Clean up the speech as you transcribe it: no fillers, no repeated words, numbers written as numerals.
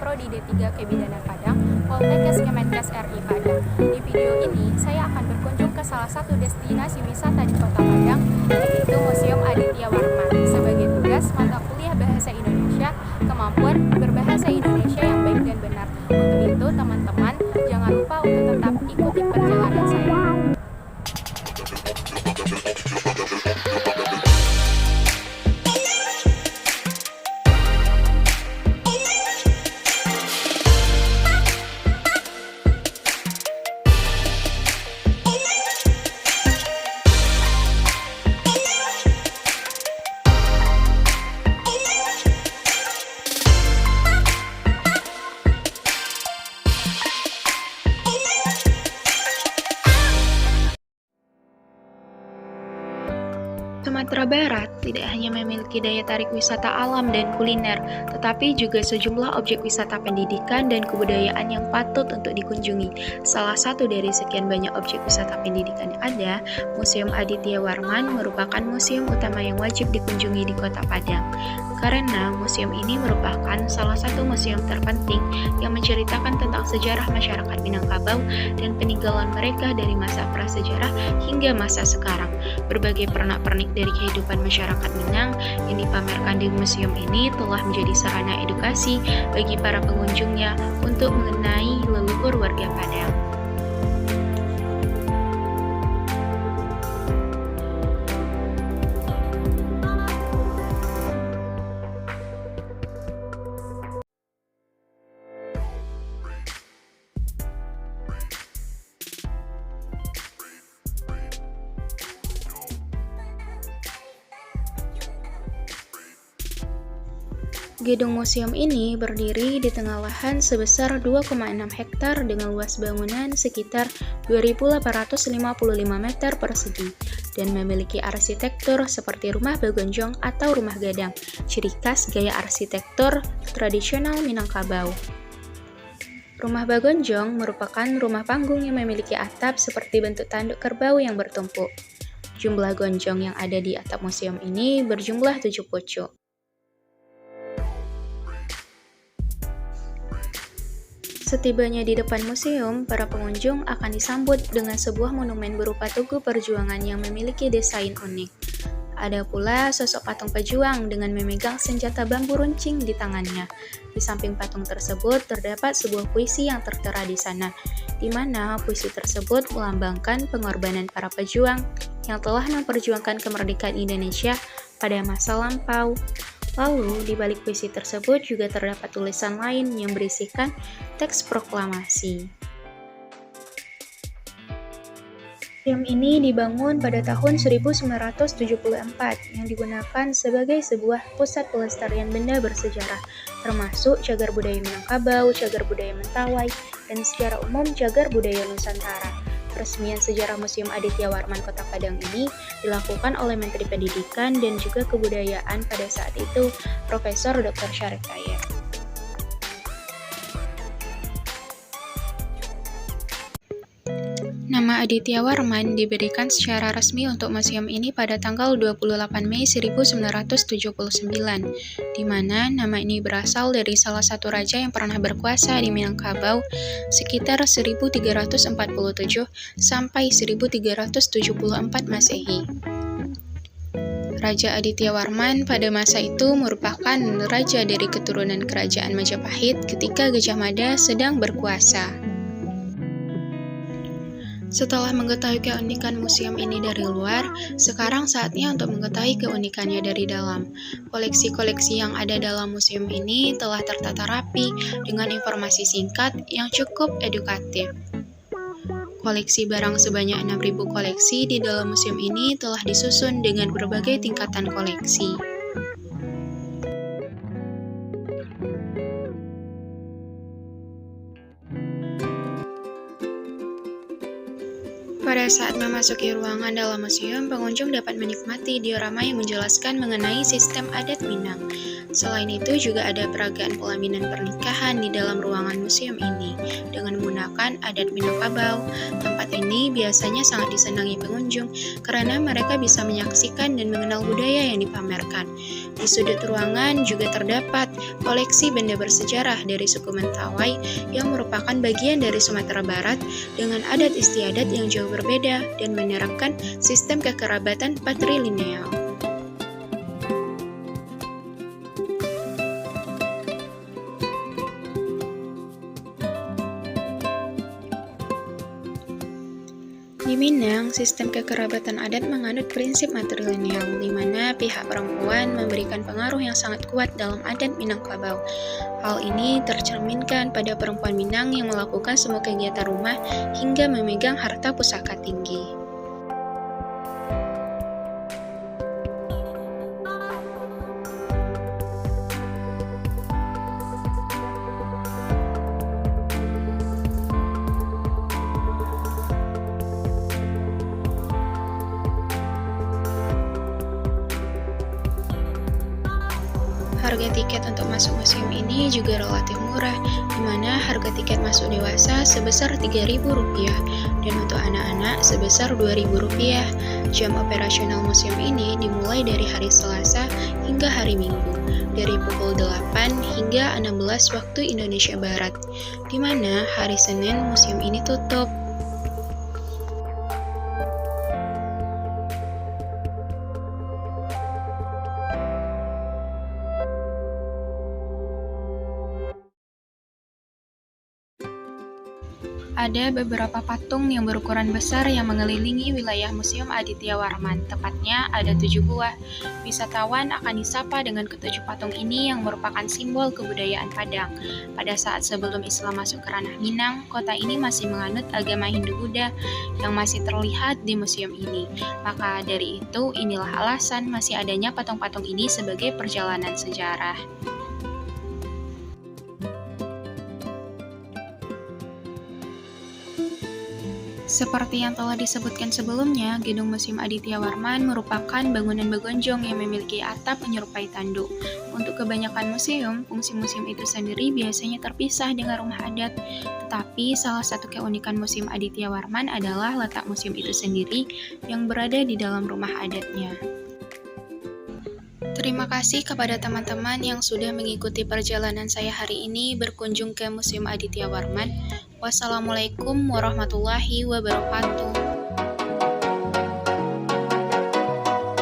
Prodi D3 Kebidana Padang, Poltekkes Kemenkes RI Padang. Di video ini, saya akan berkunjung ke salah satu destinasi wisata di Kota Padang, yaitu Museum Aditya Warman. Sebagai tugas mata kuliah Bahasa Indonesia, kemampuan berbahasa Indonesia yang baik dan benar. Untuk itu, teman-teman, jangan lupa untuk tetap ikuti perjalanan saya. Sumatera Barat tidak hanya memiliki daya tarik wisata alam dan kuliner, tetapi juga sejumlah objek wisata pendidikan dan kebudayaan yang patut untuk dikunjungi. Salah satu dari sekian banyak objek wisata pendidikan yang ada, Museum Aditya Warman merupakan museum utama yang wajib dikunjungi di Kota Padang. Karena museum ini merupakan salah satu museum terpenting yang menceritakan tentang sejarah masyarakat Minangkabau dan peninggalan mereka dari masa prasejarah hingga masa sekarang. Berbagai pernak-pernik dari kehidupan masyarakat Minang yang dipamerkan di museum ini telah menjadi sarana edukasi bagi para pengunjungnya untuk mengenai leluhur warga Padang. Gedung museum ini berdiri di tengah lahan sebesar 2,6 hektar dengan luas bangunan sekitar 2.855 meter persegi dan memiliki arsitektur seperti rumah bagonjong atau rumah gadang, ciri khas gaya arsitektur tradisional Minangkabau. Rumah bagonjong merupakan rumah panggung yang memiliki atap seperti bentuk tanduk kerbau yang bertumpuk. Jumlah gonjong yang ada di atap museum ini berjumlah 7 pucuk. Setibanya di depan museum, para pengunjung akan disambut dengan sebuah monumen berupa tugu perjuangan yang memiliki desain unik. Ada pula sosok patung pejuang dengan memegang senjata bambu runcing di tangannya. Di samping patung tersebut terdapat sebuah puisi yang tertera di sana, di mana puisi tersebut melambangkan pengorbanan para pejuang yang telah memperjuangkan kemerdekaan Indonesia pada masa lampau. Lalu, di balik puisi tersebut juga terdapat tulisan lain yang berisikan teks proklamasi. Museum ini dibangun pada tahun 1974 yang digunakan sebagai sebuah pusat pelestarian benda bersejarah, termasuk cagar budaya Minangkabau, cagar budaya Mentawai, dan secara umum cagar budaya Nusantara. Peresmian sejarah Museum Aditya Warman Kota Padang ini dilakukan oleh Menteri Pendidikan dan juga Kebudayaan pada saat itu, Profesor Dr. Syarif Kayat. Nama Aditya Warman diberikan secara resmi untuk museum ini pada tanggal 28 Mei 1979, di mana nama ini berasal dari salah satu raja yang pernah berkuasa di Minangkabau sekitar 1347 sampai 1374 Masehi. Raja Aditya Warman pada masa itu merupakan raja dari keturunan kerajaan Majapahit ketika Gajah Mada sedang berkuasa. Setelah mengetahui keunikan museum ini dari luar, sekarang saatnya untuk mengetahui keunikannya dari dalam. Koleksi-koleksi yang ada dalam museum ini telah tertata rapi dengan informasi singkat yang cukup edukatif. Koleksi barang sebanyak 6.000 koleksi di dalam museum ini telah disusun dengan berbagai tingkatan koleksi. Pada saat memasuki ruangan dalam museum, pengunjung dapat menikmati diorama yang menjelaskan mengenai sistem adat Minang. Selain itu juga ada peragaan pelaminan pernikahan di dalam ruangan museum ini dengan menggunakan adat Minangkabau. Tempat ini biasanya sangat disenangi pengunjung karena mereka bisa menyaksikan dan mengenal budaya yang dipamerkan. Di sudut ruangan juga terdapat koleksi benda bersejarah dari suku Mentawai yang merupakan bagian dari Sumatera Barat dengan adat istiadat yang jauh berbeda dan menerapkan sistem kekerabatan patrilineal. Di Minang, sistem kekerabatan adat menganut prinsip matrilineal, di mana pihak perempuan memberikan pengaruh yang sangat kuat dalam adat Minangkabau. Hal ini tercerminkan pada perempuan Minang yang melakukan semua kegiatan rumah hingga memegang harta pusaka tinggi. Harga tiket untuk masuk museum ini juga relatif murah, di mana harga tiket masuk dewasa sebesar Rp3.000 dan untuk anak-anak sebesar Rp2.000. Jam operasional museum ini dimulai dari hari Selasa hingga hari Minggu, dari pukul 8 hingga 16 waktu Indonesia Barat, di mana hari Senin museum ini tutup. Ada beberapa patung yang berukuran besar yang mengelilingi wilayah Museum Aditya Warman. Tepatnya ada 7 buah. Wisatawan akan disapa dengan ketujuh patung ini yang merupakan simbol kebudayaan Padang. Pada saat sebelum Islam masuk ke ranah Minang, kota ini masih menganut agama Hindu-Buddha yang masih terlihat di museum ini. Maka dari itu, inilah alasan masih adanya patung-patung ini sebagai perjalanan sejarah. Seperti yang telah disebutkan sebelumnya, Gedung Museum Aditya Warman merupakan bangunan begonjong yang memiliki atap menyerupai tanduk. Untuk kebanyakan museum, fungsi museum itu sendiri biasanya terpisah dengan rumah adat. Tetapi salah satu keunikan Museum Aditya Warman adalah letak museum itu sendiri yang berada di dalam rumah adatnya. Terima kasih kepada teman-teman yang sudah mengikuti perjalanan saya hari ini berkunjung ke Museum Aditya Warman. Wassalamualaikum warahmatullahi wabarakatuh.